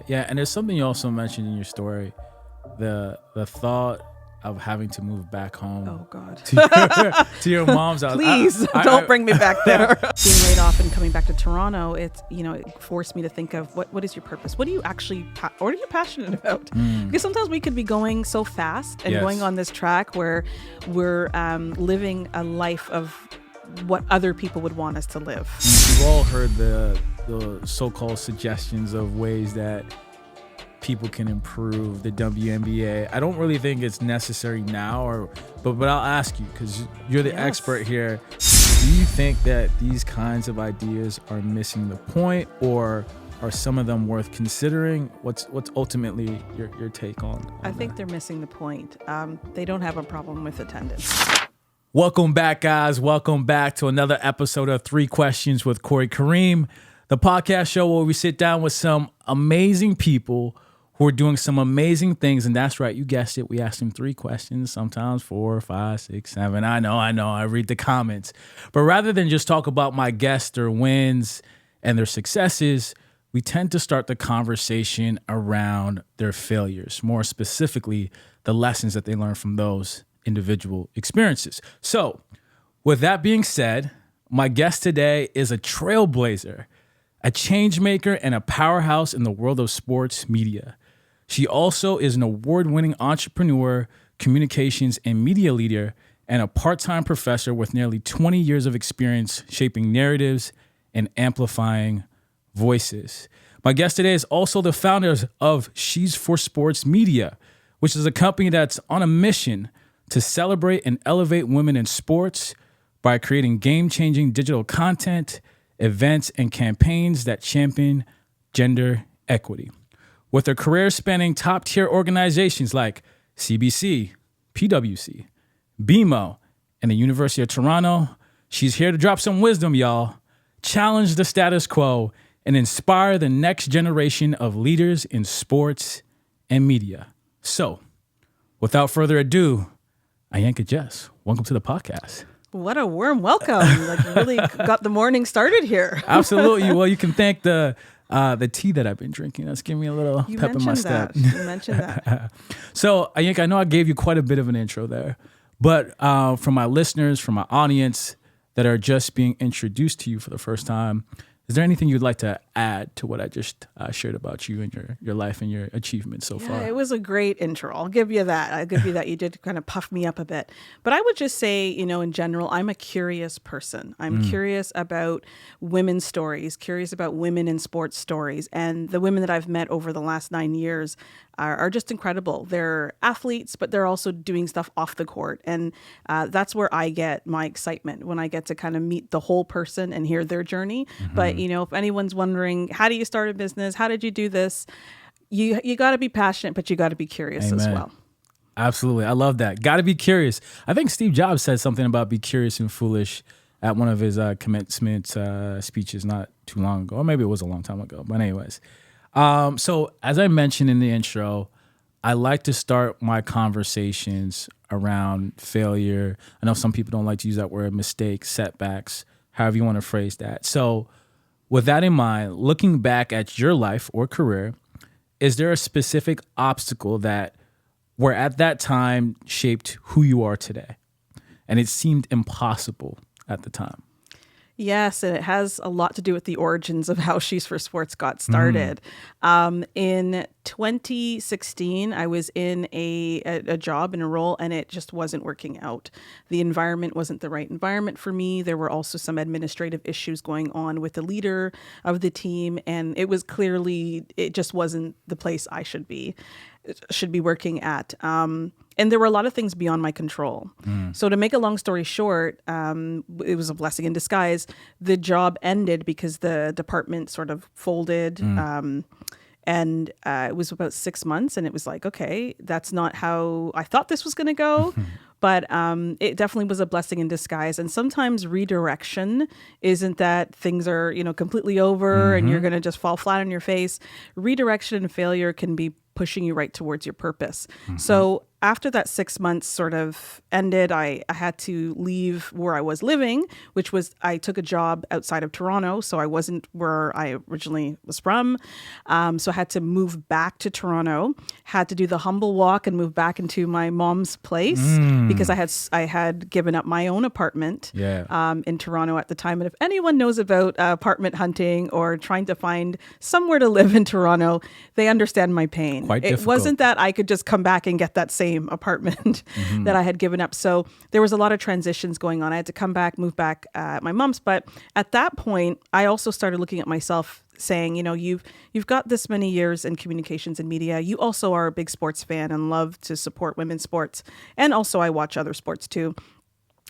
Yeah, and there's something you also mentioned in your story, the thought of having to move back home. Oh God! to your mom's house. Please don't bring me back there. Being laid off and coming back to Toronto, it forced me to think of what is your purpose? What are you actually? What are you passionate about? Because sometimes we could be going so fast and going on this track where we're living a life of what other people would want us to live. We've all heard the so-called suggestions of ways that people can improve the WNBA. I don't really think it's necessary now, but I'll ask you because you're the expert here. Do you think that these kinds of ideas are missing the point, or are some of them worth considering? What's ultimately your take on I think they're missing the point. They don't have a problem with attendance. Welcome back, guys. Welcome back to another episode of 3 Questions with Corey Kareem, the podcast show where we sit down with some amazing people who are doing some amazing things. And that's right, you guessed it. We ask them 3 questions, sometimes 4, 5, 6, 7. I know. I read the comments. But rather than just talk about my guests, their wins, and their successes, we tend to start the conversation around their failures, more specifically, the lessons that they learn from those individual experiences. So, with that being said, my guest today is a trailblazer, a changemaker, and a powerhouse in the world of sports media. She also is an award-winning entrepreneur, communications and media leader, and a part-time professor with nearly 20 years of experience shaping narratives and amplifying voices. My guest today is also the founder of She's for Sports Media, which is a company that's on a mission to celebrate and elevate women in sports by creating game-changing digital content, events, and campaigns that champion gender equity. With her career spanning top-tier organizations like CBC, PwC, BMO, and the University of Toronto, she's here to drop some wisdom, y'all, challenge the status quo, and inspire the next generation of leaders in sports and media. So, without further ado, Ainka Jess, welcome to the podcast. What a warm welcome. Like, really got the morning started here. Absolutely. Well, you can thank the tea that I've been drinking. That's giving me a little pep in my step. You mentioned that. So, Ainka, I know I gave you quite a bit of an intro there, but for my listeners, for my audience that are just being introduced to you for the first time, is there anything you'd like to add to what I just shared about you and your life and your achievements so far? It was a great intro. I'll give you that. You did kind of puff me up a bit. But I would just say, in general, I'm a curious person. I'm curious about women's stories, curious about women in sports stories. And the women that I've met over the last 9 years are just incredible. They're athletes, but they're also doing stuff off the court. And that's where I get my excitement, when I get to kind of meet the whole person and hear their journey. But, if anyone's wondering, how do you start a business? How did you do this? You got to be passionate, but you got to be curious as well. Absolutely. I love that. Got to be curious. I think Steve Jobs said something about be curious and foolish at one of his commencement speeches not too long ago, or maybe it was a long time ago. But anyways, so as I mentioned in the intro, I like to start my conversations around failure. I know some people don't like to use that word, mistakes, setbacks, however you want to phrase that. So with that in mind, looking back at your life or career, is there a specific obstacle that were at that time shaped who you are today? And it seemed impossible at the time. Yes, and it has a lot to do with the origins of how She's for Sports got started. In 2016, I was in a job, in a role, and it just wasn't working out. The environment wasn't the right environment for me. There were also some administrative issues going on with the leader of the team, and it was clearly, it just wasn't the place I should be working at. And there were a lot of things beyond my control. So to make a long story short, it was a blessing in disguise. The job ended because the department sort of folded. And it was about 6 months. And it was like, okay, that's not how I thought this was going to go. But it definitely was a blessing in disguise. And sometimes redirection isn't that things are, completely over and you're going to just fall flat on your face. Redirection and failure can be pushing you right towards your purpose. So after that 6 months sort of ended, I had to leave where I was living, which was I took a job outside of Toronto. So I wasn't where I originally was from. So I had to move back to Toronto, had to do the humble walk and move back into my mom's place because I had given up my own apartment in Toronto at the time. And if anyone knows about apartment hunting or trying to find somewhere to live in Toronto, they understand my pain. Quite difficult. It wasn't that I could just come back and get that same apartment that I had given up. So there was a lot of transitions going on. I had to come back, move back at my mom's. But at that point, I also started looking at myself saying, you know, you've got this many years in communications and media. You also are a big sports fan and love to support women's sports. And also I watch other sports too.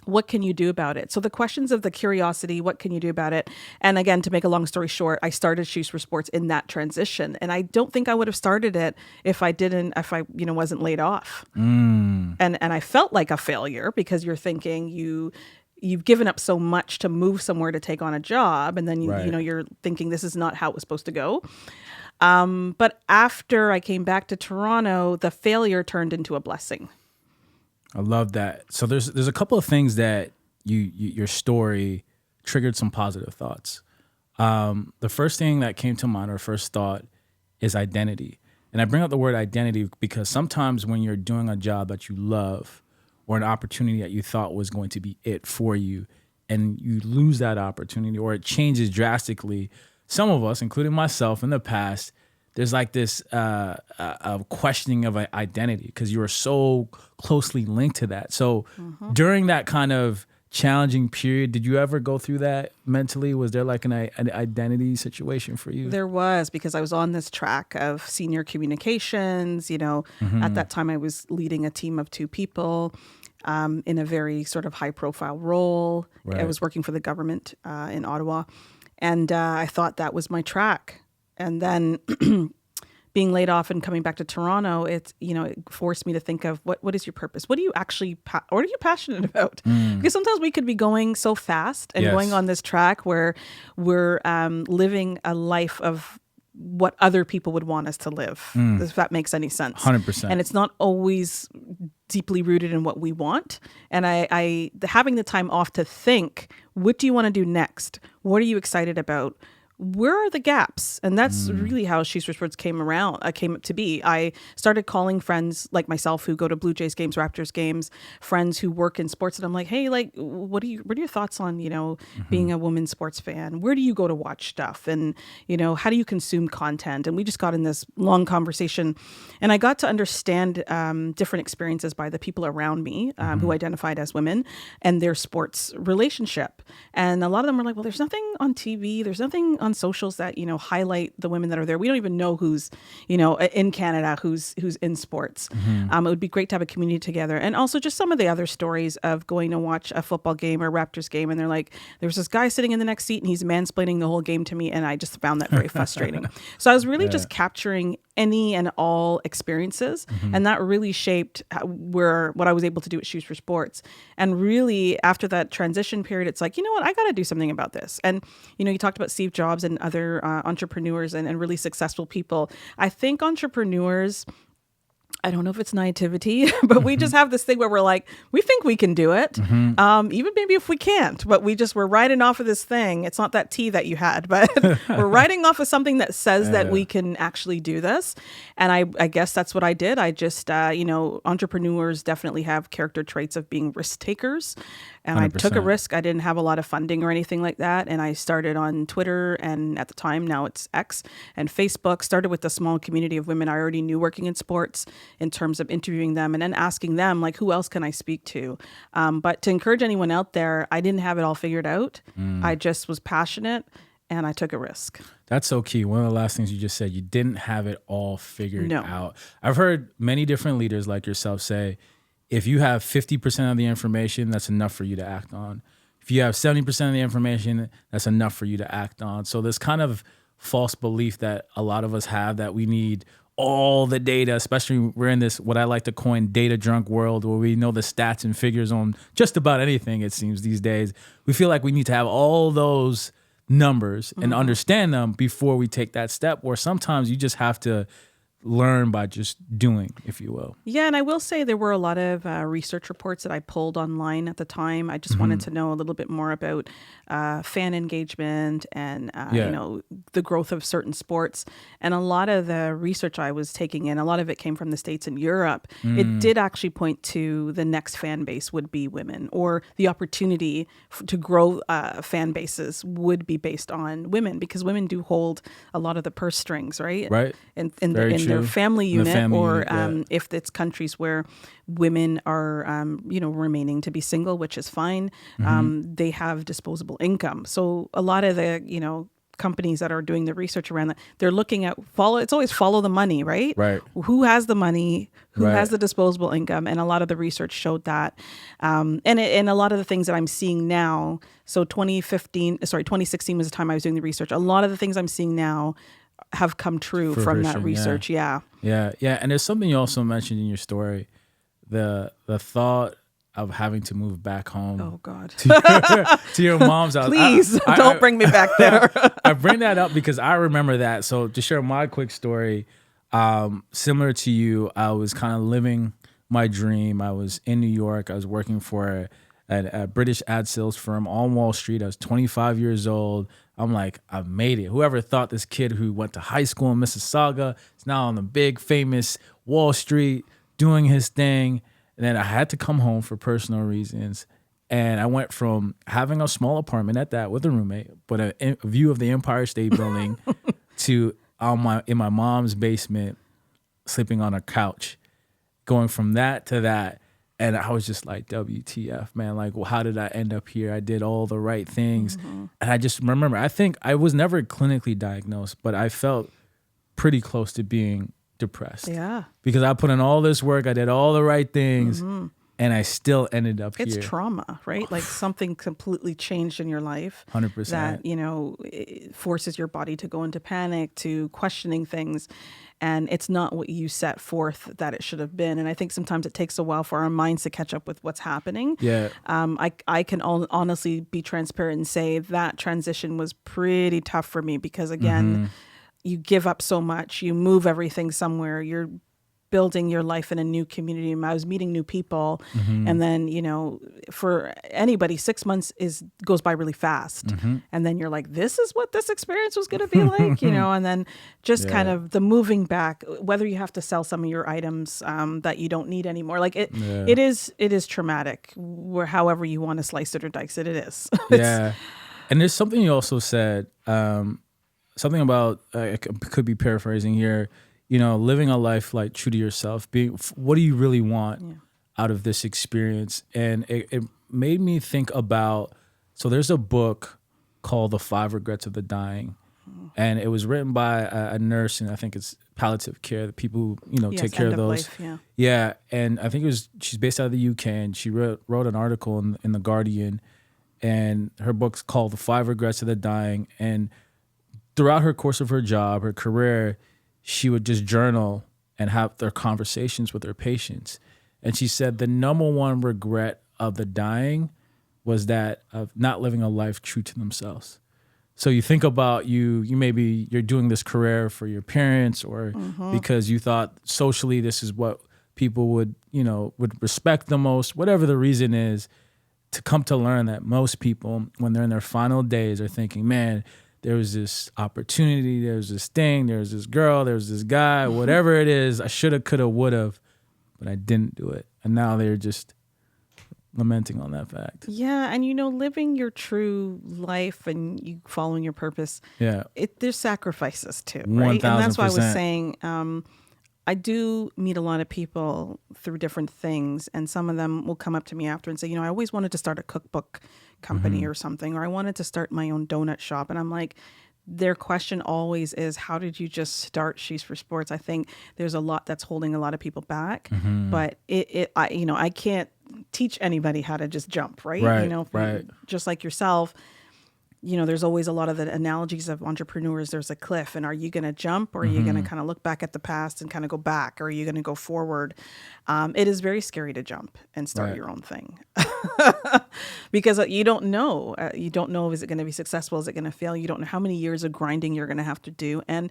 What can you do about it? So the questions of the curiosity, what can you do about it? And again, to make a long story short, I started Shoes for Sports in that transition. And I don't think I would have started it if I wasn't laid off. And I felt like a failure because you're thinking you've given up so much to move somewhere to take on a job. And then, you're thinking this is not how it was supposed to go. But after I came back to Toronto, the failure turned into a blessing. I love that. So there's a couple of things that your story triggered some positive thoughts. The first thing that came to mind, or first thought, is identity. And I bring up the word identity because sometimes when you're doing a job that you love or an opportunity that you thought was going to be it for you, and you lose that opportunity or it changes drastically, some of us, including myself in the past, there's like this questioning of identity because you are so closely linked to that. So during that kind of challenging period, did you ever go through that mentally? Was there like an identity situation for you? There was, because I was on this track of senior communications. At that time I was leading a team of 2 people in a very sort of high profile role. Right. I was working for the government in Ottawa. And I thought that was my track. And then being laid off and coming back to Toronto, it forced me to think of what is your purpose? What are you actually, what are you passionate about? Because sometimes we could be going so fast and going on this track where we're living a life of what other people would want us to live, if that makes any sense. 100%. And it's not always deeply rooted in what we want. And I having the time off to think, what do you want to do next? What are you excited about? Where are the gaps? And that's really how Shoes for Sports came up to be. I started calling friends like myself who go to Blue Jays games, Raptors games, friends who work in sports. And I'm like, hey, like, what are your thoughts on, being a women's sports fan? Where do you go to watch stuff? And, how do you consume content? And we just got in this long conversation, and I got to understand different experiences by the people around me who identified as women and their sports relationship. And a lot of them were like, well, there's nothing on TV. There's nothing on socials that highlight the women that are there. We don't even know who's in Canada who's in sports. It would be great to have a community together. And also just some of the other stories of going to watch a football game or Raptors game, and they're like, there's this guy sitting in the next seat and he's mansplaining the whole game to me, and I just found that very frustrating. So I was really just capturing any and all experiences, and that really shaped what I was able to do at Shoes for Sports. And really after that transition period, it's like, you know what, I got to do something about this. And you talked about Steve Jobs and other entrepreneurs and really successful people. I think entrepreneurs, I don't know if it's naivety, but we just have this thing where we're like, we think we can do it, even maybe if we can't, but we're riding off of this thing. It's not that tea that you had, but we're riding off of something that says that we can actually do this. And I guess that's what I did. I just, entrepreneurs definitely have character traits of being risk takers. And 100%. I took a risk. I didn't have a lot of funding or anything like that. And I started on Twitter, and at the time, now it's X, and Facebook. Started with a small community of women I already knew working in sports, in terms of interviewing them and then asking them, like, who else can I speak to? But to encourage anyone out there, I didn't have it all figured out. I just was passionate, and I took a risk. That's so key. One of the last things you just said, you didn't have it all figured out. I've heard many different leaders like yourself say, if you have 50% of the information, that's enough for you to act on. If you have 70% of the information, that's enough for you to act on. So this kind of false belief that a lot of us have that we need all the data, especially we're in this, what I like to coin, data drunk world where we know the stats and figures on just about anything, it seems these days. We feel like we need to have all those numbers and understand them before we take that step, or sometimes you just have to learn by just doing, if you will. Yeah, and I will say there were a lot of research reports that I pulled online at the time. I just wanted to know a little bit more about fan engagement and the growth of certain sports. And a lot of the research I was taking in, a lot of it came from the States and Europe. It did actually point to the next fan base would be women, or the opportunity to grow fan bases would be based on women, because women do hold a lot of the purse strings, right? Right. In their family unit, if it's countries where women are, remaining to be single, which is fine, they have disposable income. So a lot of the, companies that are doing the research around that, they're looking at it's always follow the money, right? Right. Who has the money, who has the disposable income. And a lot of the research showed that. And a lot of the things that I'm seeing now, so 2016 was the time I was doing the research. A lot of the things I'm seeing now have come true from that research. Yeah. And there's something you also mentioned in your story, the thought of having to move back home. Oh God. to your mom's house. Please don't bring me back there. I bring that up because I remember that. So to share my quick story, similar to you, I was kind of living my dream. I was in New York. I was working for a British ad sales firm on Wall Street. I was 25 years old. I'm like, I've made it. Whoever thought this kid who went to high school in Mississauga is now on the big famous Wall Street doing his thing. And then I had to come home for personal reasons. And I went from having a small apartment at that with a roommate, but a view of the Empire State Building to in my mom's basement, sleeping on a couch, going from that to that. And I was just like, WTF, man. Like, well, how did I end up here? I did all the right things. And I just remember, I think I was never clinically diagnosed, but I felt pretty close to being depressed. Yeah. Because I put in all this work, I did all the right things, and I still ended up here. It's trauma, right? Like something completely changed in your life. 100%. That, it forces your body to go into panic, to questioning things. And it's not what you set forth that it should have been. And I think sometimes it takes a while for our minds to catch up with what's happening. Yeah. I can honestly be transparent and say that transition was pretty tough for me because, again, you give up so much, you move everything somewhere, you're building your life in a new community. I was meeting new people. And then, for anybody, 6 months goes by really fast. And then you're like, this is what this experience was going to be like, and then just kind of the moving back, whether you have to sell some of your items that you don't need anymore. Like it is traumatic, however you want to slice it or dice it, it is. Yeah. And there's something you also said, something about, I could be paraphrasing here, living a life like true to yourself, what do you really want out of this experience? And it made me think about, so there's a book called The 5 Regrets of the Dying. And it was written by a nurse, and I think it's palliative care, the people who, take care of those. Life, yeah. And I think she's based out of the UK, and she wrote an article in The Guardian, and her book's called The 5 Regrets of the Dying. And throughout her course of her job, her career, she would just journal and have their conversations with her patients. And she said the number one regret of the dying was that of not living a life true to themselves. So you think about you're doing this career for your parents or because you thought socially this is what people would respect the most, whatever the reason is, to come to learn that most people, when they're in their final days, are thinking, man, there was this opportunity, there was this thing, there was this girl, there was this guy, whatever it is, I shoulda, coulda, woulda, but I didn't do it. And now they're just lamenting on that fact. Yeah, and living your true life and you following your purpose, there's sacrifices too, right? 1000%. And that's why I was saying, I do meet a lot of people through different things, and some of them will come up to me after and say, I always wanted to start a cookbook company or something, or I wanted to start my own donut shop. And I'm like, their question always is, how did you just start She's for Sports? I think there's a lot that's holding a lot of people back, but I can't teach anybody how to just jump, right? Right. Just like yourself, there's always a lot of the analogies of entrepreneurs. There's a cliff, and are you going to jump, or are you going to kind of look back at the past and kind of go back, or are you going to go forward? It is very scary to jump and start your own thing because you don't know. You don't know, is it going to be successful? Is it going to fail? You don't know how many years of grinding you're going to have to do. And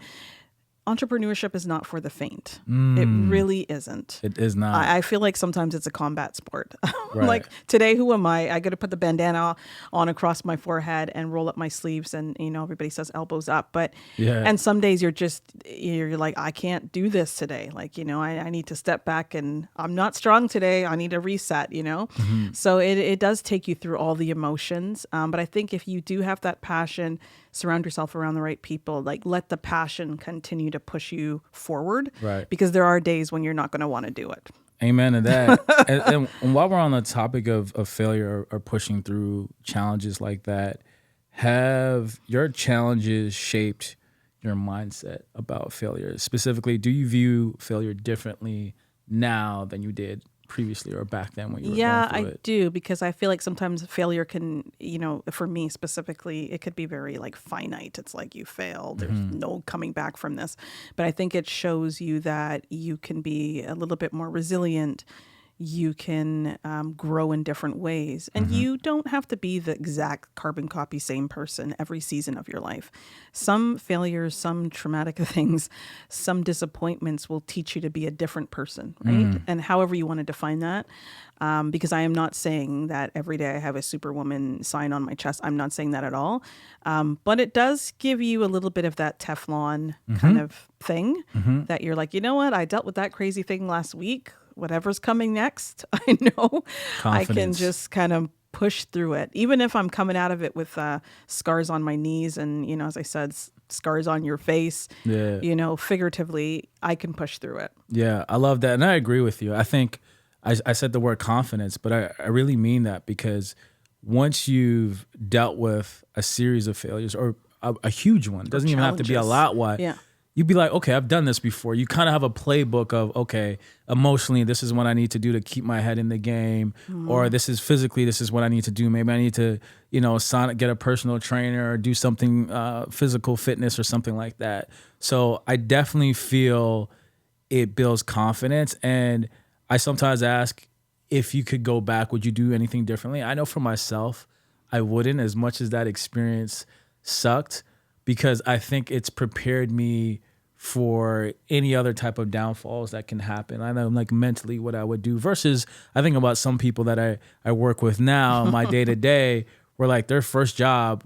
entrepreneurship is not for the faint. It really isn't. It is not. I feel like sometimes it's a combat sport. Right. Like today, who am I? I got to put the bandana on across my forehead and roll up my sleeves, and everybody says elbows up. But and some days you're like, I can't do this today. Like I need to step back, and I'm not strong today. I need a reset. So it does take you through all the emotions. But I think if you do have that passion, surround yourself around the right people, like let the passion continue to push you forward. Right. Because there are days when you're not going to want to do it. Amen to that. and while we're on the topic of failure or pushing through challenges like that, have your challenges shaped your mindset about failure? Specifically, do you view failure differently now than you did previously or back then when you were going through it? I do, because I feel like sometimes failure can, for me specifically, it could be very like finite. It's like you failed. There's no coming back from this. But I think it shows you that you can be a little bit more resilient. You can grow in different ways. And you don't have to be the exact carbon copy same person every season of your life. Some failures, some traumatic things, some disappointments will teach you to be a different person, right? And however you want to define that. Because I am not saying that every day I have a superwoman sign on my chest. I'm not saying that at all. But it does give you a little bit of that Teflon kind of thing that you're like, you know what? I dealt with that crazy thing last week. Whatever's coming next, I know I can just kind of push through it. Even if I'm coming out of it with scars on my knees and, as I said, scars on your face, figuratively, I can push through it. Yeah, I love that. And I agree with you. I think I said the word confidence, but I really mean that, because once you've dealt with a series of failures or a huge one, doesn't even have to be a lot wide. Yeah. You'd be like, okay, I've done this before. You kind of have a playbook of, okay, emotionally, this is what I need to do to keep my head in the game. Or this is physically, this is what I need to do. Maybe I need to, get a personal trainer or do something, physical fitness or something like that. So I definitely feel it builds confidence. And I sometimes ask, if you could go back, would you do anything differently? I know for myself, I wouldn't, as much as that experience sucked, because I think it's prepared me for any other type of downfalls that can happen. I know like mentally what I would do, versus I think about some people that I work with now, my day to day, where like their first job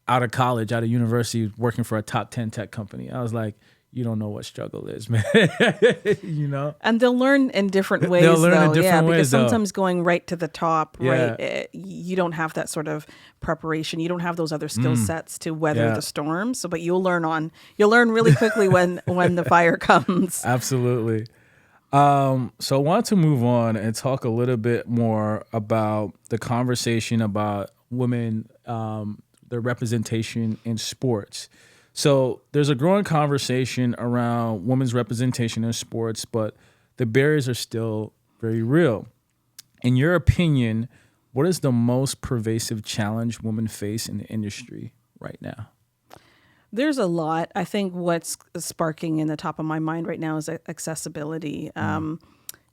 out of college, out of university, working for a top 10 tech company. I was like, you don't know what struggle is, man. And they'll learn in different ways. Because sometimes going right to the top, right, you don't have that sort of preparation. You don't have those other skill sets to weather the storm. So, but you'll learn really quickly when the fire comes. Absolutely. So I want to move on and talk a little bit more about the conversation about women, their representation in sports. So there's a growing conversation around women's representation in sports, but the barriers are still very real. In your opinion, what is the most pervasive challenge women face in the industry right now? There's a lot. I think what's sparking in the top of my mind right now is accessibility.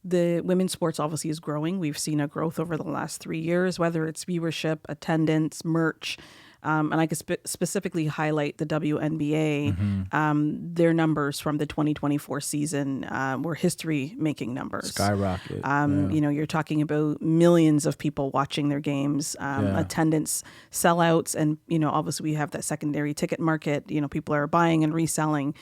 The women's sports obviously is growing. We've seen a growth over the last 3 years, whether it's viewership, attendance, merch. And I could specifically highlight the WNBA. Their numbers from the 2024 season were history-making numbers. Skyrocket. You're talking about millions of people watching their games, attendance, sellouts, and obviously we have that secondary ticket market. People are buying and reselling.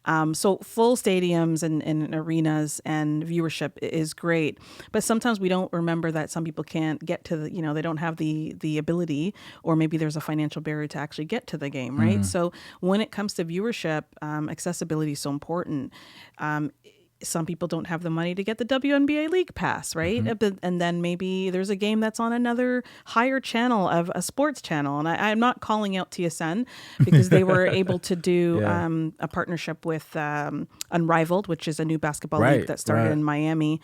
So full stadiums and arenas and viewership is great. But sometimes we don't remember that some people can't get to they don't have the ability, or maybe there's a financial barrier to actually get to the game, right? So when it comes to viewership, accessibility is so important. Some people don't have the money to get the WNBA League Pass, right? And then maybe there's a game that's on another higher channel of a sports channel. And I'm not calling out TSN because they were able to do a partnership with Unrivaled, which is a new basketball league that started in Miami.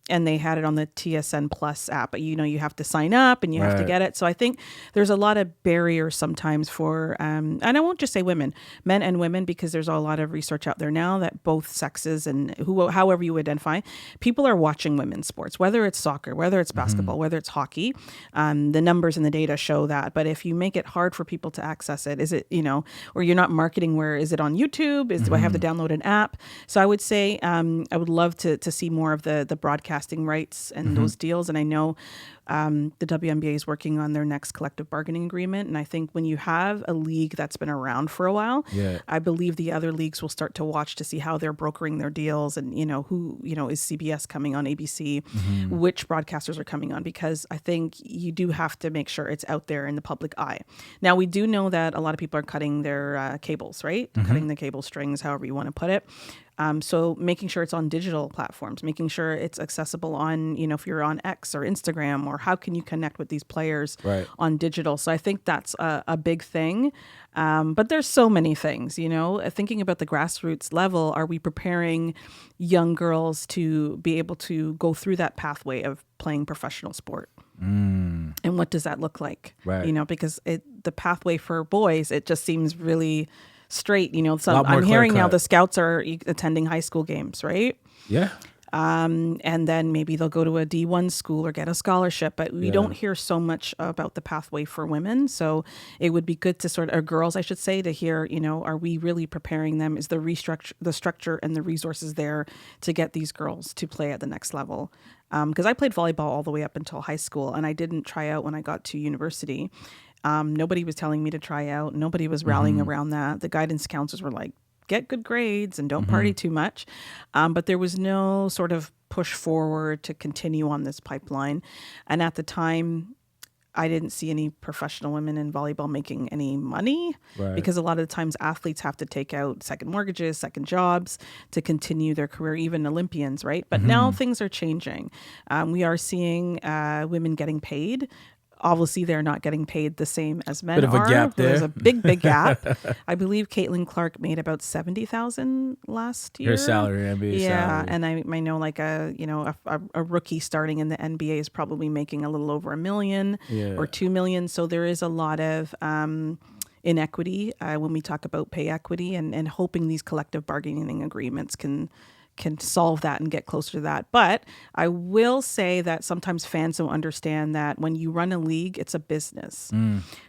and they had it on the TSN Plus app. But, you have to sign up and you have to Right. get it. So I think there's a lot of barriers sometimes for, and I won't just say women, men and women, because there's a lot of research out there now that both sexes and however you identify, people are watching women's sports, whether it's soccer, whether it's basketball, whether it's hockey. The numbers and the data show that. But if you make it hard for people to access it, is it, or you're not marketing where, is it on YouTube? Do I have to download an app? So I would say I would love to see more of the broadcasting rights and those deals. And I know the WNBA is working on their next collective bargaining agreement. And I think when you have a league that's been around for a while, I believe the other leagues will start to watch to see how they're brokering their deals and, who, is CBS coming on ABC, which broadcasters are coming on, because I think you do have to make sure it's out there in the public eye. Now, we do know that a lot of people are cutting their cables, right? Cutting the cable strings, however you want to put it. So making sure it's on digital platforms, making sure it's accessible on, if you're on X or Instagram, or how can you connect with these players on digital. So I think that's a big thing. But there's so many things, thinking about the grassroots level. Are we preparing young girls to be able to go through that pathway of playing professional sport? And what does that look like? Right. Because the pathway for boys, it just seems really straight. I'm hearing now the scouts are attending high school games, right? Yeah. And then maybe they'll go to a D1 school or get a scholarship, but we don't hear so much about the pathway for women. So it would be good to or girls, I should say, to hear, are we really preparing them? Is the structure and the resources there to get these girls to play at the next level? Because I played volleyball all the way up until high school, and I didn't try out when I got to university. Nobody was telling me to try out. Nobody was rallying around that. The guidance counselors were like, get good grades and don't party too much. But there was no sort of push forward to continue on this pipeline. And at the time, I didn't see any professional women in volleyball making any money, because a lot of the times athletes have to take out second mortgages, second jobs to continue their career, even Olympians, right? But now things are changing. We are seeing women getting paid. Obviously, they're not getting paid the same as men Bit of a gap there. There's a big gap. I believe Caitlin Clark made about $70,000 last year. Her salary, NBA salary. And I know like a rookie starting in the NBA is probably making a little over $1 million or $2 million. So there is a lot of inequity when we talk about pay equity, and hoping these collective bargaining agreements can solve that and get closer to that. But I will say that sometimes fans don't understand that when you run a league, it's a business.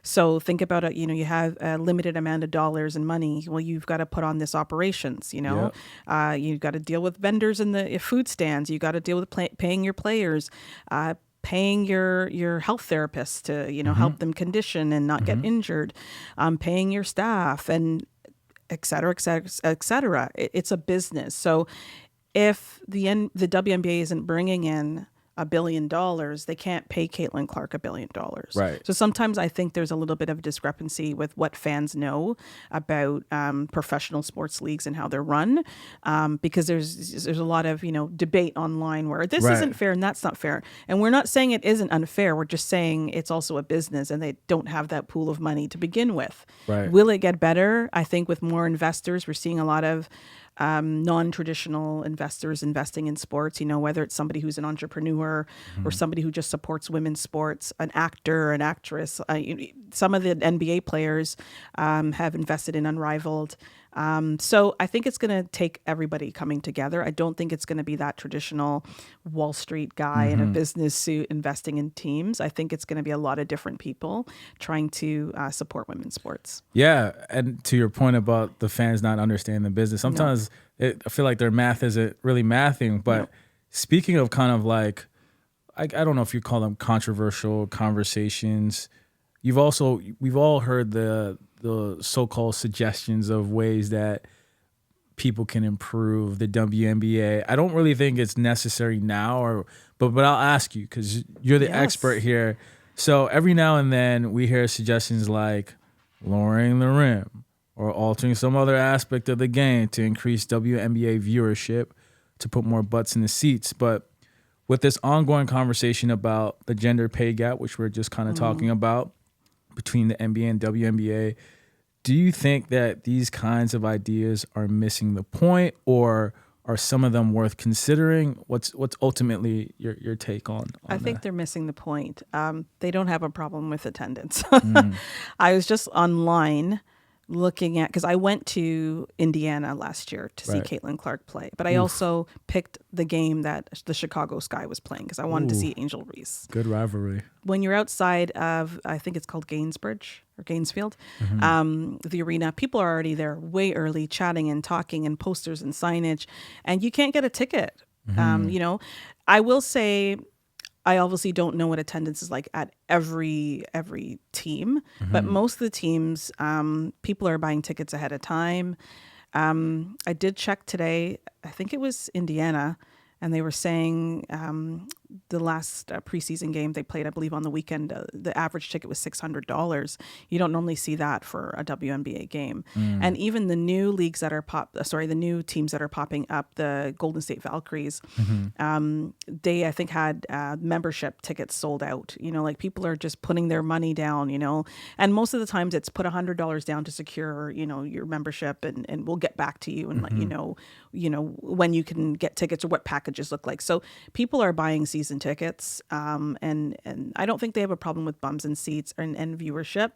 So think about it, you have a limited amount of dollars and money. Well, you've got to put on this operations, you've got to deal with vendors in the food stands. You got to deal with paying your players, paying your health therapists to, help them condition and not get injured, paying your staff, and et cetera, et cetera, et cetera. It's a business. So if the WNBA isn't bringing in $1 billion, they can't pay Caitlin Clark $1 billion. Right. So sometimes I think there's a little bit of a discrepancy with what fans know about professional sports leagues and how they're run, because there's a lot of debate online where this isn't fair and that's not fair. And we're not saying it isn't unfair. We're just saying it's also a business and they don't have that pool of money to begin with. Right. Will it get better? I think with more investors, we're seeing a lot of non-traditional investors investing in sports, whether it's somebody who's an entrepreneur or somebody who just supports women's sports, an actor, an actress. Some of the NBA players have invested in Unrivaled. So I think it's going to take everybody coming together. I don't think it's going to be that traditional Wall Street guy in a business suit investing in teams. I think it's going to be a lot of different people trying to support women's sports. Yeah. And to your point about the fans not understanding the business, sometimes I feel like their math isn't really mathing. But speaking of kind of like, I don't know if you call them controversial conversations, we've all heard the so-called suggestions of ways that people can improve the WNBA. I don't really think it's necessary now, but I'll ask you because you're the expert here. So every now and then we hear suggestions like lowering the rim or altering some other aspect of the game to increase WNBA viewership, to put more butts in the seats. But with this ongoing conversation about the gender pay gap, which we're just kind of talking about between the NBA and WNBA, do you think that these kinds of ideas are missing the point, or are some of them worth considering? What's ultimately your take on I think that? they're missing the point. They don't have a problem with attendance. I was just online looking at, because I went to Indiana last year to see Right. Caitlin Clark play, but I also picked the game that the Chicago Sky was playing because I wanted to see Angel Reese. Good rivalry. When you're outside of, I think it's called Gainsbridge or Gainesfield, the arena, people are already there way early, chatting and talking and posters and signage, and you can't get a ticket. You know, I will say, I obviously don't know what attendance is like at every team, but most of the teams, people are buying tickets ahead of time. I did check today. I think it was Indiana, and they were saying the last preseason game they played, I believe on the weekend, the average ticket was $600. You don't normally see that for a WNBA game. And even the new leagues that are the new teams that are popping up, the Golden State Valkyries, they, I think, had membership tickets sold out. You know, like people are just putting their money down, you know, and most of the times it's put $100 down to secure, you know, your membership, and we'll get back to you and let you know, when you can get tickets or what packages look like. So people are buying season tickets, and I don't think they have a problem with bums and seats and viewership.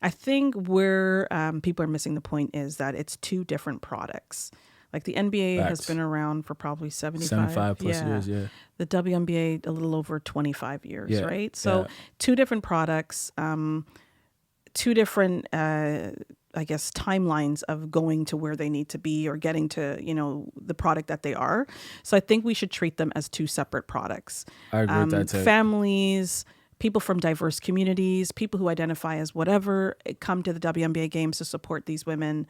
I think where people are missing the point is that it's two different products. Like the NBA Facts. has been around for probably 75 plus years, yeah. The WNBA a little over 25 years, Yeah, right? So yeah. two different products, two different I guess timelines of going to where they need to be or getting to, you know, the product that they are. So I think we should treat them as two separate products. I agree with that too. Families, people from diverse communities, people who identify as whatever, come to the WNBA games to support these women.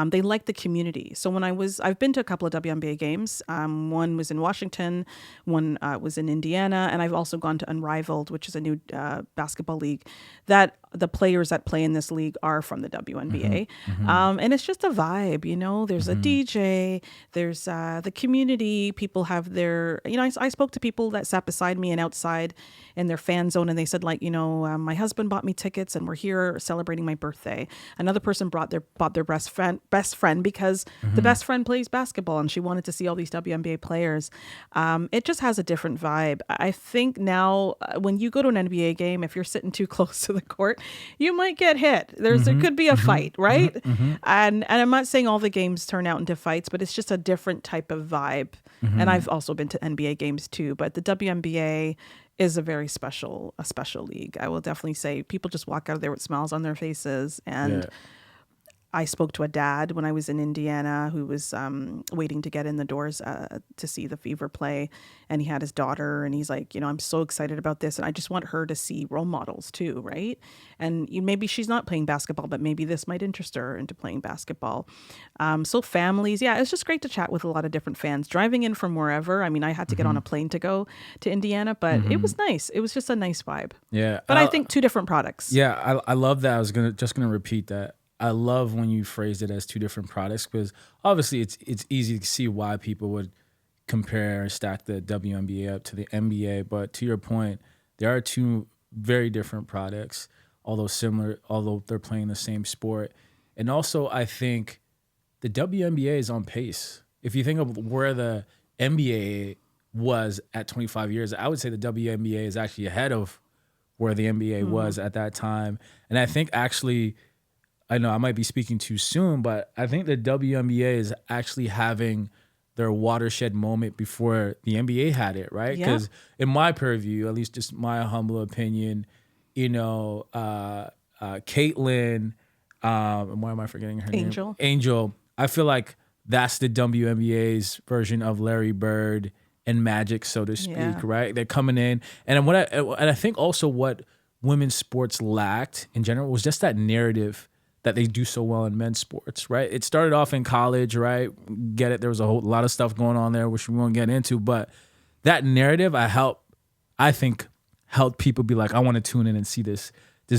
They like the community. So when I've been to a couple of WNBA games. One was in Washington, one was in Indiana, and I've also gone to Unrivaled, which is a new basketball league that the players that play in this league are from the WNBA. And it's just a vibe, you know, there's a DJ, there's the community, people have their, you know, I spoke to people that sat beside me and outside in their fan zone, and they said, like, you know, my husband bought me tickets and we're here celebrating my birthday. Another person bought their best friend because the best friend plays basketball and she wanted to see all these WNBA players. It just has a different vibe. I think now when you go to an NBA game, if you're sitting too close to the court, you might get hit. There could be a fight, right? And I'm not saying all the games turn out into fights, but it's just a different type of vibe. And I've also been to NBA games too, but the WNBA is a very special league. I will definitely say people just walk out of there with smiles on their faces. And I spoke to a dad when I was in Indiana who was waiting to get in the doors to see the Fever play. And he had his daughter and he's like, you know, I'm so excited about this. And I just want her to see role models too, right? And maybe she's not playing basketball, but maybe this might interest her into playing basketball. So families, yeah, it's just great to chat with a lot of different fans. Driving in from wherever, I mean, I had to get on a plane to go to Indiana, but it was nice. It was just a nice vibe. Yeah. But I think two different products. Yeah, I love that. I was just gonna repeat that. I love when you phrased it as two different products because obviously it's easy to see why people would compare and stack the WNBA up to the NBA. But to your point, there are two very different products, although similar, although they're playing the same sport. And also, I think the WNBA is on pace. If you think of where the NBA was at 25 years, I would say the WNBA is actually ahead of where the NBA was at that time. And I think actually, I know I might be speaking too soon, but I think the WNBA is actually having their watershed moment before the NBA had it, right? Because in my purview, at least just my humble opinion, you know, Caitlin, why am I forgetting her name? Angel. I feel like that's the WNBA's version of Larry Bird and Magic, so to speak, right? They're coming in. And I think also what women's sports lacked in general was just that narrative that they do so well in men's sports, right? It started off in college, right? Get it? There was a whole lot of stuff going on there, which we won't get into, but that narrative, I think helped people be like, I want to tune in and see this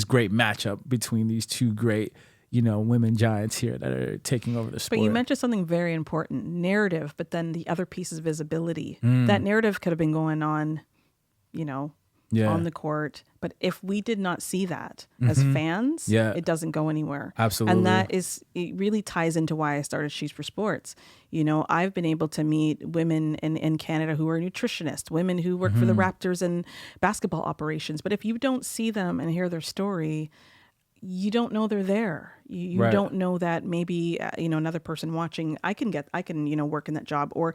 great matchup between these two great, you know, women giants here that are taking over the sport. But you mentioned something very important, narrative, but then the other piece is visibility. That narrative could have been going on, you know, on the court. But if we did not see that as fans, it doesn't go anywhere. Absolutely. And that is, it really ties into why I started She's for Sports. You know, I've been able to meet women in Canada who are nutritionists, women who work for the Raptors and basketball operations. But if you don't see them and hear their story, you don't know they're there. You don't know that maybe, another person watching, I can, work in that job. Or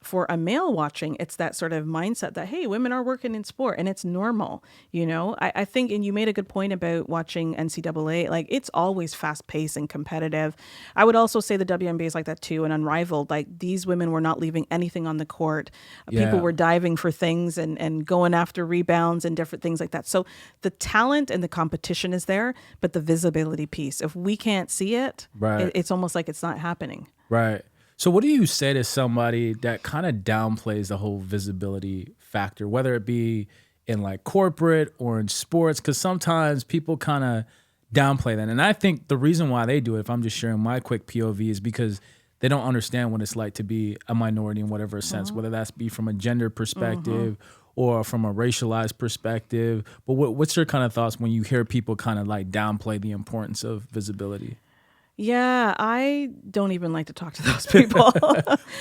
for a male watching, it's that sort of mindset that, hey, women are working in sport and it's normal. I think, and you made a good point about watching NCAA, like it's always fast paced and competitive. I would also say the WNBA is like that too, and unrivaled. Like these women were not leaving anything on the court. People were diving for things and going after rebounds and different things like that. So the talent and the competition is there, but the visibility piece, if we can't see it, it's almost like it's not happening. Right. So what do you say to somebody that kind of downplays the whole visibility factor, whether it be in like corporate or in sports? Because sometimes people kind of downplay that. And I think the reason why they do it, if I'm just sharing my quick POV, is because they don't understand what it's like to be a minority in whatever sense, whether that's be from a gender perspective or from a racialized perspective. But what's your kind of thoughts when you hear people kind of like downplay the importance of visibility? Yeah, I don't even like to talk to those people.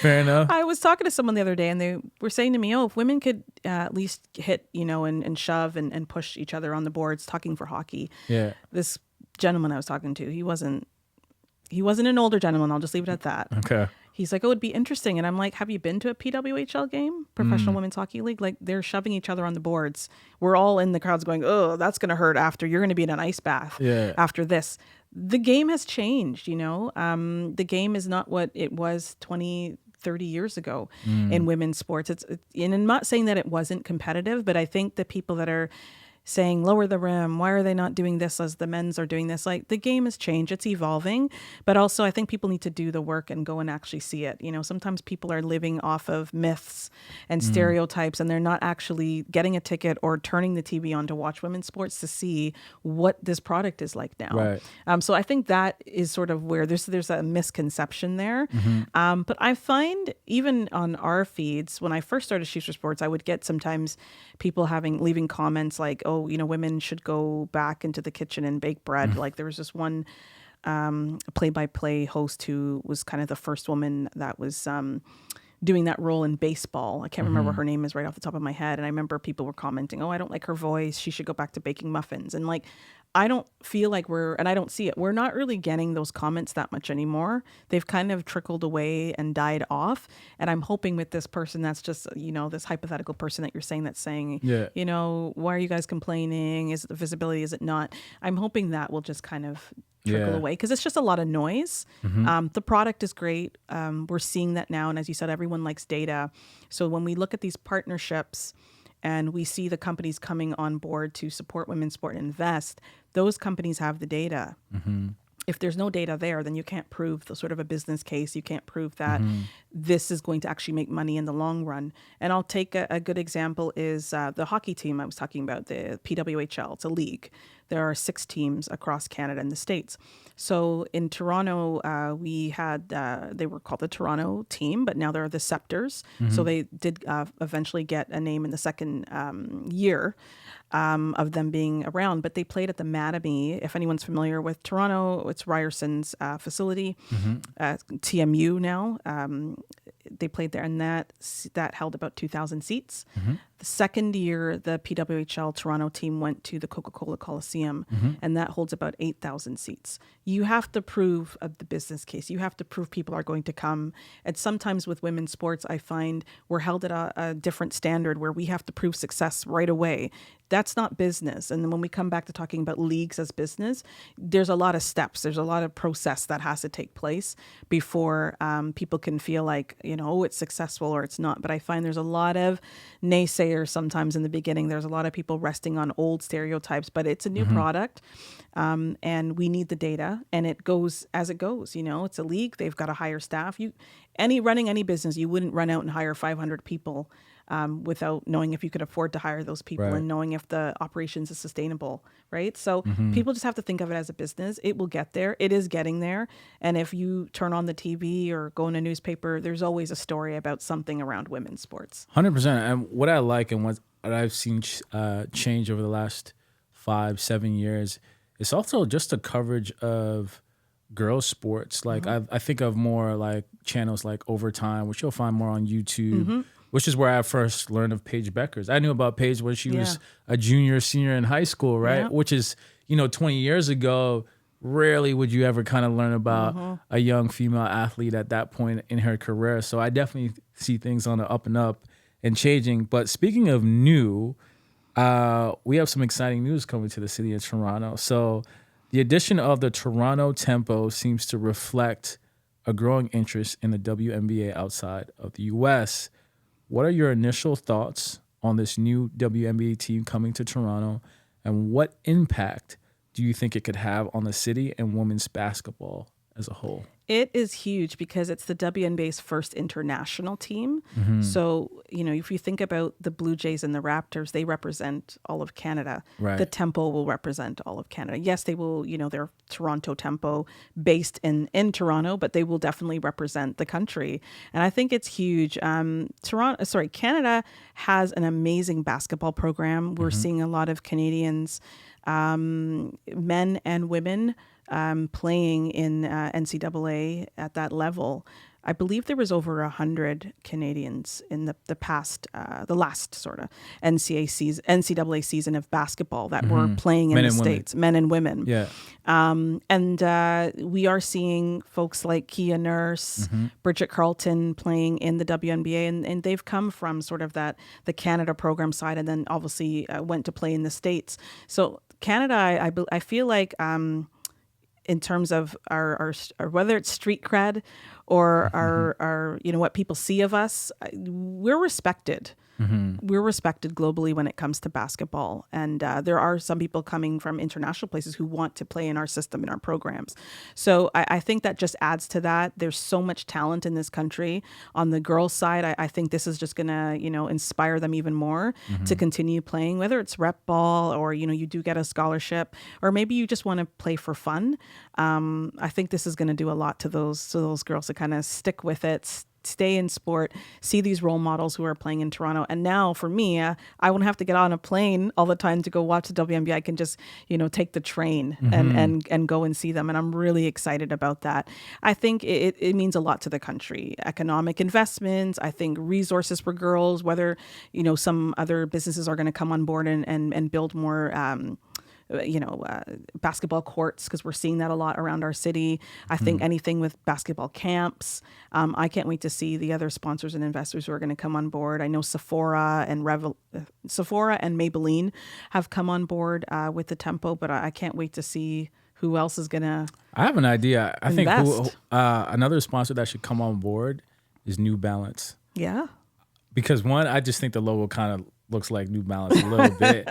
Fair enough. I was talking to someone the other day and they were saying to me, if women could at least hit, and shove and push each other on the boards, talking for hockey. Yeah. This gentleman I was talking to, he wasn't an older gentleman. I'll just leave it at that. Okay. He's like, it'd be interesting. And I'm like, have you been to a PWHL game? Professional Women's Hockey League? Like they're shoving each other on the boards. We're all in the crowds going, oh, that's going to hurt after. You're going to be in an ice bath after this. The game has changed, The game is not what it was 20, 30 years ago in women's sports. And I'm not saying that it wasn't competitive, but I think the people that are saying lower the rim, why are they not doing this as the men's are doing this? Like the game has changed, it's evolving, but also I think people need to do the work and go and actually see it. Sometimes people are living off of myths and stereotypes and they're not actually getting a ticket or turning the TV on to watch women's sports to see what this product is like now. Right. So I think that is sort of where there's a misconception there. But I find even on our feeds, when I first started She's for Sports, I would get sometimes people leaving comments like, women should go back into the kitchen and bake bread. Like there was this one play-by-play host who was kind of the first woman that was doing that role in baseball. I can't remember what her name is right off the top of my head. And I remember people were commenting, I don't like her voice. She should go back to baking muffins. And like, I don't feel like and I don't see it. We're not really getting those comments that much anymore. They've kind of trickled away and died off. And I'm hoping with this person that's just, this hypothetical person that you're saying that's saying, why are you guys complaining? Is it the visibility? Is it not? I'm hoping that will just kind of trickle away because it's just a lot of noise. The product is great. We're seeing that now. And as you said, everyone likes data. So when we look at these partnerships, and we see the companies coming on board to support women's sport and invest, those companies have the data. If there's no data there, then you can't prove the sort of a business case. You can't prove that this is going to actually make money in the long run. And I'll take a good example is the hockey team I was talking about, the PWHL. It's a league. There are 6 teams across Canada and the States. So in Toronto, we had, they were called the Toronto team, but now they're the Scepters. So they did eventually get a name in the second year of them being around, but they played at the Mattamy. If anyone's familiar with Toronto, it's Ryerson's facility, TMU now. They played there, and that held about 2,000 seats. The second year, the PWHL Toronto team went to the Coca-Cola Coliseum, and that holds about 8,000 seats. You have to prove the business case. You have to prove people are going to come. And sometimes with women's sports, I find we're held at a different standard where we have to prove success right away. That's not business. And then when we come back to talking about leagues as business, there's a lot of steps. There's a lot of process that has to take place before people can feel like, it's successful or it's not. But I find there's a lot of naysayers sometimes in the beginning. There's a lot of people resting on old stereotypes, but it's a new product. And we need the data, and it goes as it goes. It's a league. They've got to hire staff. Running any business, you wouldn't run out and hire 500 people without knowing if you could afford to hire those people and knowing if the operations is sustainable, right? So people just have to think of it as a business. It will get there. It is getting there. And if you turn on the TV or go in a newspaper, there's always a story about something around women's sports. 100%. And what I like and what I've seen change over the last 5-7 years, it's also just the coverage of girls sports. Like I think of more like channels like Overtime, which you'll find more on YouTube, which is where I first learned of Paige Beckers. I knew about Paige when she was a junior, senior in high school, right? Yeah. Which is, 20 years ago, rarely would you ever kind of learn about a young female athlete at that point in her career. So I definitely see things on the up and up and changing. But speaking of new, we have some exciting news coming to the city of Toronto. So the addition of the Toronto Tempo seems to reflect a growing interest in the WNBA outside of the U.S. What are your initial thoughts on this new WNBA team coming to Toronto, and what impact do you think it could have on the city and women's basketball as a whole? It is huge because it's the WNBA's first international team. So, if you think about the Blue Jays and the Raptors, they represent all of Canada. Right. The Tempo will represent all of Canada. Yes, they will, they're Toronto Tempo based in Toronto, but they will definitely represent the country. And I think it's huge. Canada has an amazing basketball program. We're seeing a lot of Canadians, men and women, playing in NCAA at that level. I believe there was over 100 Canadians in the last sort of NCAA season of basketball that were playing in the States, men and women. Yeah. And we are seeing folks like Kia Nurse, Bridget Carlton playing in the WNBA, and they've come from sort of the Canada program side, and then obviously went to play in the States. So Canada, I feel like, in terms of our whether it's street cred or our what people see of us, we're respected. We're respected globally when it comes to basketball. And there are some people coming from international places who want to play in our system, in our programs. So I think that just adds to that. There's so much talent in this country. On the girls' side, I think this is just going to, inspire them even more to continue playing, whether it's rep ball or, you do get a scholarship, or maybe you just want to play for fun. I think this is going to do a lot to those girls to kind of stick with it, stay in sport, see these role models who are playing in Toronto. And now for me, I won't have to get on a plane all the time to go watch the WNBA. I can just, take the train and go and see them. And I'm really excited about that. I think it means a lot to the country. Economic investments, I think resources for girls, whether, some other businesses are going to come on board and build more basketball courts, because we're seeing that a lot around our city. I think anything with basketball camps. I can't wait to see the other sponsors and investors who are going to come on board. I know Sephora and Maybelline have come on board with the Tempo, but I can't wait to see who else is going to I have an idea. I invest. think another sponsor that should come on board is New Balance. Yeah. Because one, I just think the logo kind of looks like New Balance a little bit.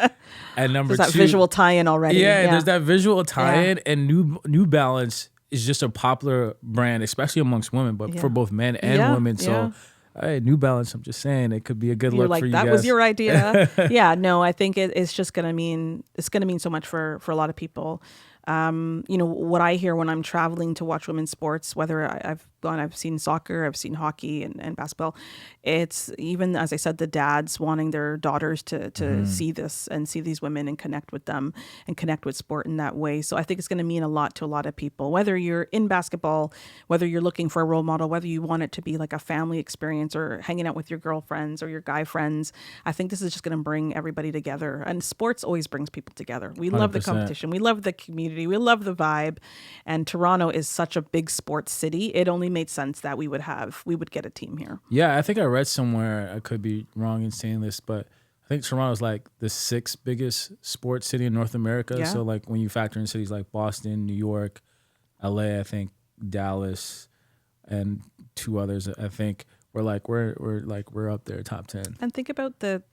And number There's two, that visual tie-in already. Yeah, there's that visual tie-in, and New Balance is just a popular brand, especially amongst women, but for both men and women. So, hey, New Balance, I'm just saying, it could be a good look for you guys. That was your idea. Yeah, no, I think it's just going to mean so much for a lot of people. What I hear when I'm traveling to watch women's sports, whether I've seen soccer, I've seen hockey and basketball. It's even, as I said, the dads wanting their daughters to see this and see these women and connect with them and connect with sport in that way. So I think it's going to mean a lot to a lot of people, whether you're in basketball, whether you're looking for a role model, whether you want it to be like a family experience or hanging out with your girlfriends or your guy friends. I think this is just going to bring everybody together. And sports always brings people together. We love the 100%. competition. We love the community. We love the vibe. And Toronto is such a big sports city. It only made sense that we would get a team here. Yeah, I think I read somewhere, I could be wrong in saying this, but I think Toronto is like the 6th biggest sports city in North America. Yeah. So like when you factor in cities like Boston, New York, LA, I think Dallas, and 2 others, I think we're up there, top 10. And think about the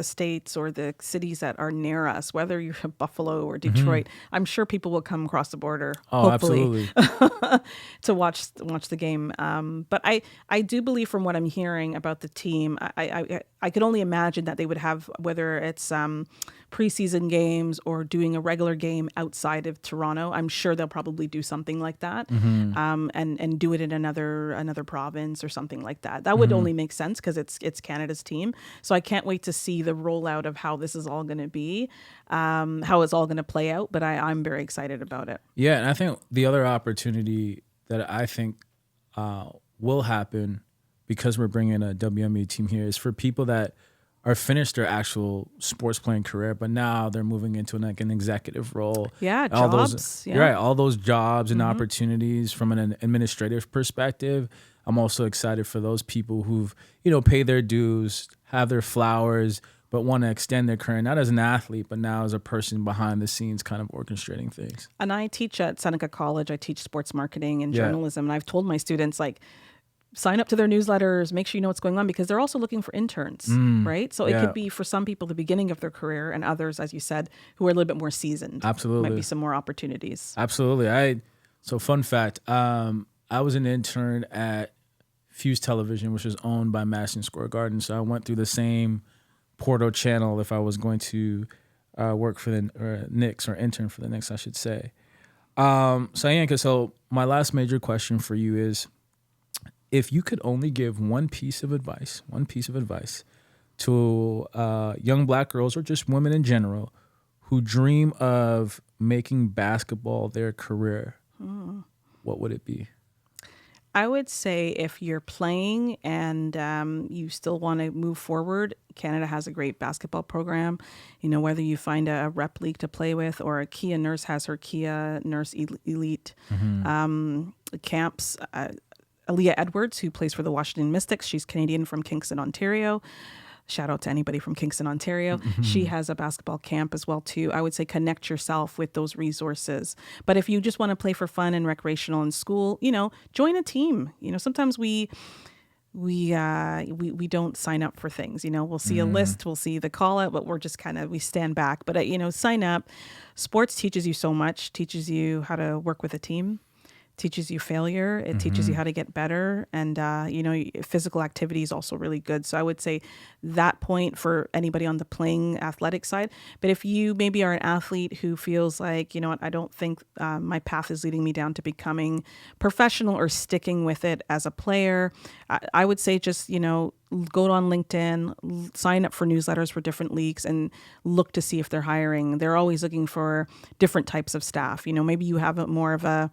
states or the cities that are near us, whether you're in Buffalo or Detroit. I'm sure people will come across the border, hopefully, absolutely, to watch the game. But I do believe, from what I'm hearing about the team, I could only imagine that they would have, whether it's preseason games or doing a regular game outside of Toronto. I'm sure they'll probably do something like that, and do it in another province or something like that. That would only make sense because it's Canada's team. So I can't wait to see the rollout of how this is all going to be, how it's all going to play out. But I'm very excited about it. Yeah, and I think the other opportunity that I think will happen because we're bringing a WNBA team here is for people that are finished their actual sports playing career, but now they're moving into an executive role. Yeah, all jobs. Right, all those jobs and opportunities from an administrative perspective. I'm also excited for those people who've, paid their dues, have their flowers, but want to extend their career, not as an athlete, but now as a person behind the scenes kind of orchestrating things. And I teach at Seneca College. I teach sports marketing and journalism. And I've told my students, sign up to their newsletters, make sure you know what's going on, because they're also looking for interns, right? So it could be for some people the beginning of their career, and others, as you said, who are a little bit more seasoned. Absolutely. Might be some more opportunities. Absolutely. So fun fact, I was an intern at Fuse Television, which is owned by Madison Square Garden. So I went through the same Porto channel if I was going to work for the Knicks, or intern for the Knicks, I should say. So Ainka, my last major question for you is, if you could only give one piece of advice to young Black girls or just women in general who dream of making basketball their career, what would it be? I would say if you're playing and you still want to move forward, Canada has a great basketball program. Whether you find a rep league to play with, or a Kia nurse has her Kia Nurse Elite camps. Aaliyah Edwards, who plays for the Washington Mystics. She's Canadian from Kingston, Ontario. Shout out to anybody from Kingston, Ontario. She has a basketball camp as well, too. I would say connect yourself with those resources. But if you just want to play for fun and recreational in school, join a team. Sometimes we don't sign up for things. We'll see a list, we'll see the call out, but we're just we stand back. But, sign up. Sports teaches you so much, teaches you how to work with a team. Teaches you failure. It teaches you how to get better. And, physical activity is also really good. So I would say that point for anybody on the playing athletic side. But if you maybe are an athlete who feels like, I don't think my path is leading me down to becoming professional or sticking with it as a player, I would say just, go on LinkedIn, sign up for newsletters for different leagues, and look to see if they're hiring. They're always looking for different types of staff. Maybe you have more of a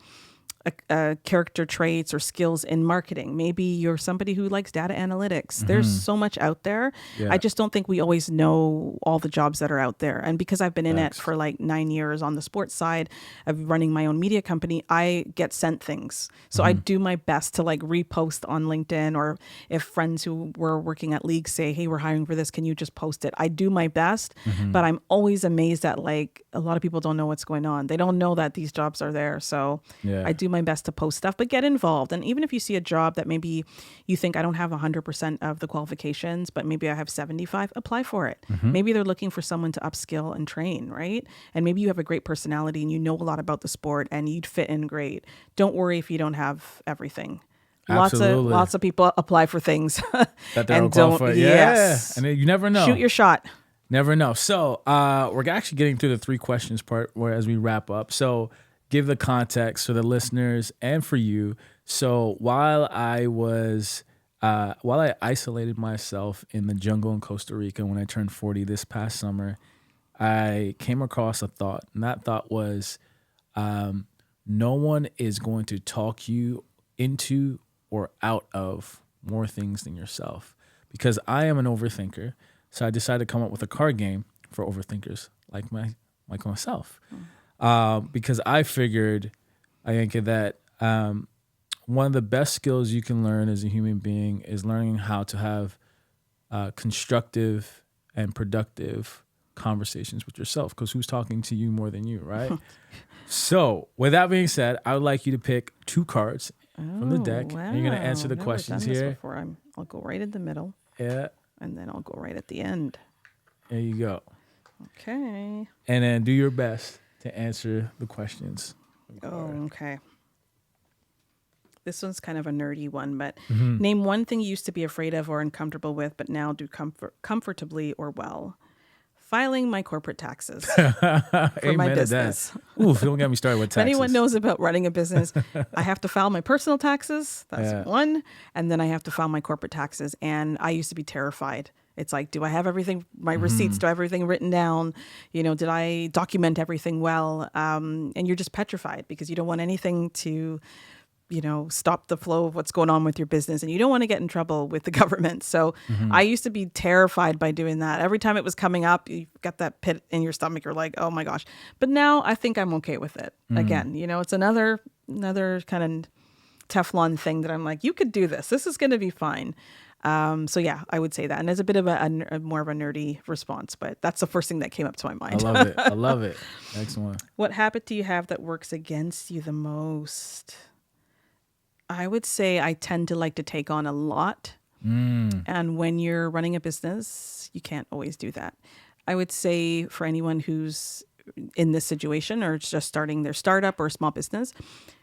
character traits or skills in marketing. Maybe you're somebody who likes data analytics. There's so much out there. I just don't think we always know all the jobs that are out there. And because I've been in it for 9 years on the sports side of running my own media company, I get sent things. So I do my best to repost on LinkedIn, or if friends who were working at leagues say, hey, we're hiring for this, can you just post it? I do my best, but I'm always amazed at a lot of people don't know what's going on. They don't know that these jobs are there. So I do my best to post stuff, but get involved. And even if you see a job that maybe you think I don't have 100% of the qualifications, but maybe I have 75, apply for it. Maybe they're looking for someone to upskill and train, right? And maybe you have a great personality and you know a lot about the sport and you'd fit in great. Don't worry if you don't have everything. Absolutely. Lots of people apply for things that they don't qualify. Yes. And you never know. Shoot your shot. Never know. So we're actually getting through the 3 questions part as we wrap up. So give the context for the listeners and for you. So while I isolated myself in the jungle in Costa Rica when I turned 40 this past summer, I came across a thought, and that thought was, no one is going to talk you into or out of more things than yourself. Because I am an overthinker, so I decided to come up with a card game for overthinkers like myself. Because I figured, Ainka, that one of the best skills you can learn as a human being is learning how to have constructive and productive conversations with yourself, because who's talking to you more than you, right? So with that being said, I would like you to pick 2 cards from the deck. Wow. And you're going to answer the questions here. I'll go right in the middle. Yeah. And then I'll go right at the end. There you go. Okay. And then do your best to answer the questions. Oh, okay. This one's kind of a nerdy one, but name one thing you used to be afraid of or uncomfortable with, but now do comfortably or well. filing my corporate taxes for my Amen to business. that. Oof, don't get me started with If taxes. anyone knows about running a business, I have to file my personal taxes. That's one. And then I have to file my corporate taxes. And I used to be terrified. It's like, do I have everything, my receipts, do I have everything written down? You know, did I document everything well? And you're just petrified because you don't want anything to, you know, stop the flow of what's going on with your business, and you don't want to get in trouble with the government. So I used to be terrified by doing that. Every time it was coming up, you got that pit in your stomach. You're like, oh my gosh. But now I think I'm okay with it. Again, you know, it's another kind of Teflon thing that I'm like, you could do this. This is going to be fine. So yeah, I would say that. And it's a bit of a more of a nerdy response, but that's the first thing that came up to my mind. I love it. I love it. Excellent. What habit do you have that works against you the most? I would say I tend to like to take on a lot. And when you're running a business, you can't always do that. I would say for anyone who's in this situation or just starting their startup or small business,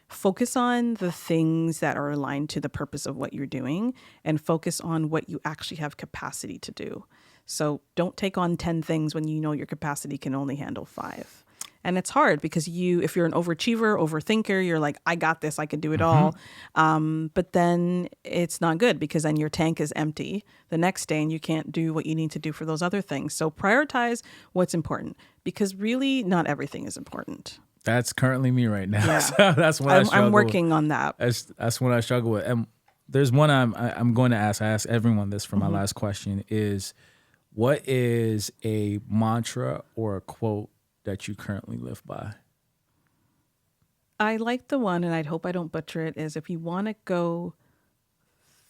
focus on the things that are aligned to the purpose of what you're doing and focus on what you actually have capacity to do. So don't take on 10 things when you know your capacity can only handle 5. And it's hard because if you're an overachiever, overthinker, you're like, I got this, I can do it all. But then it's not good because then your tank is empty the next day and you can't do what you need to do for those other things. So prioritize what's important because really not everything is important. That's currently me right now. Yeah. So that's what I struggle I'm working on that. That's what I struggle with. And there's one I'm going to ask. I ask everyone this for my last question is, what is a mantra or a quote that you currently live by? I like the one, and I'd hope I don't butcher it, is if you want to go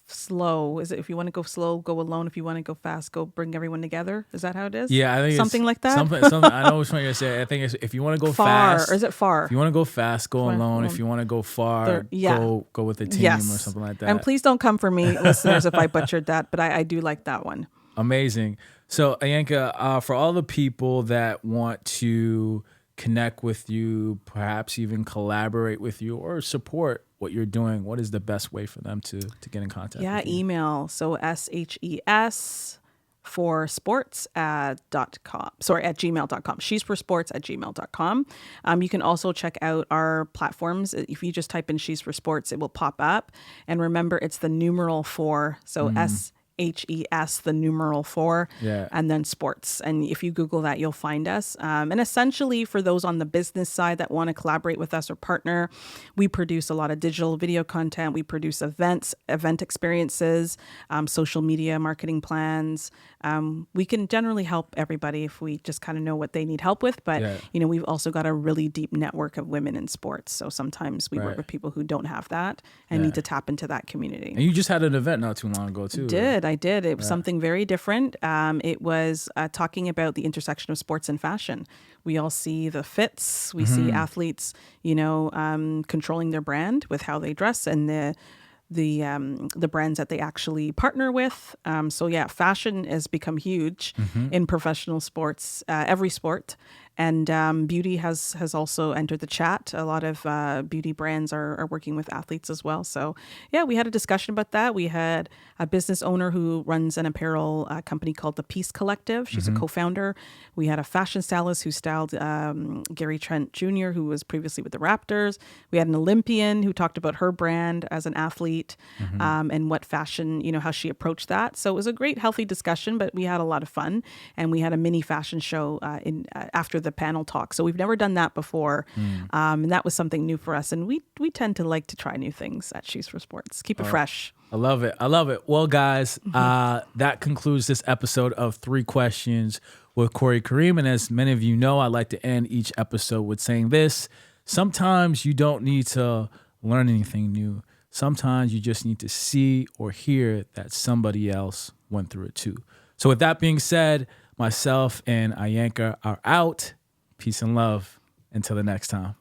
slow, is it if you want to go slow, go alone. If you want to go fast, go bring everyone together. Is that how it is? Yeah, I think something like that. Something, I know which one you're saying. I think it's if you want to go far, fast. or is it far? If you want to go fast, go alone. If you want to go far, go with a team or something like that. And please don't come for me, listeners, if I butchered that, but I do like that one. Amazing. So, Ainka, for all the people that want to connect with you, perhaps even collaborate with you or support what you're doing, what is the best way for them to get in contact with you? Email. So SHES for sports .com. Sorry, at gmail.com. She's for sports at gmail.com. You can also check out our platforms. If you just type in She's for Sports, it will pop up. And remember, it's the numeral 4. So SHES, the numeral 4, and then sports. And if you Google that, you'll find us. And essentially, for those on the business side that want to collaborate with us or partner, we produce a lot of digital video content. We produce event experiences, social media marketing plans. We can generally help everybody if we just kind of know what they need help with. But, you know, we've also got a really deep network of women in sports. So sometimes we work with people who don't have that and need to tap into that community. And you just had an event not too long ago, too. I did. It was something very different. It was talking about the intersection of sports and fashion. We all see the fits. We see athletes, you know, controlling their brand with how they dress and the brands that they actually partner with. So fashion has become huge in professional sports, every sport. And beauty has also entered the chat. A lot of beauty brands are working with athletes as well. So we had a discussion about that. We had a business owner who runs an apparel company called the Peace Collective. She's a co-founder. We had a fashion stylist who styled Gary Trent Jr., who was previously with the Raptors. We had an Olympian who talked about her brand as an athlete and what fashion, you know, how she approached that. So it was a great, healthy discussion, but we had a lot of fun. And we had a mini fashion show after the panel talk. So we've never done that before. And that was something new for us. And we tend to like to try new things at She's for Sports. Keep it fresh. I love it. I love it. Well, guys, that concludes this episode of 3 Questions with Corey Kareem. And as many of you know, I like to end each episode with saying this. Sometimes you don't need to learn anything new. Sometimes you just need to see or hear that somebody else went through it too. So with that being said, myself and Ainka are out. Peace and love. Until the next time.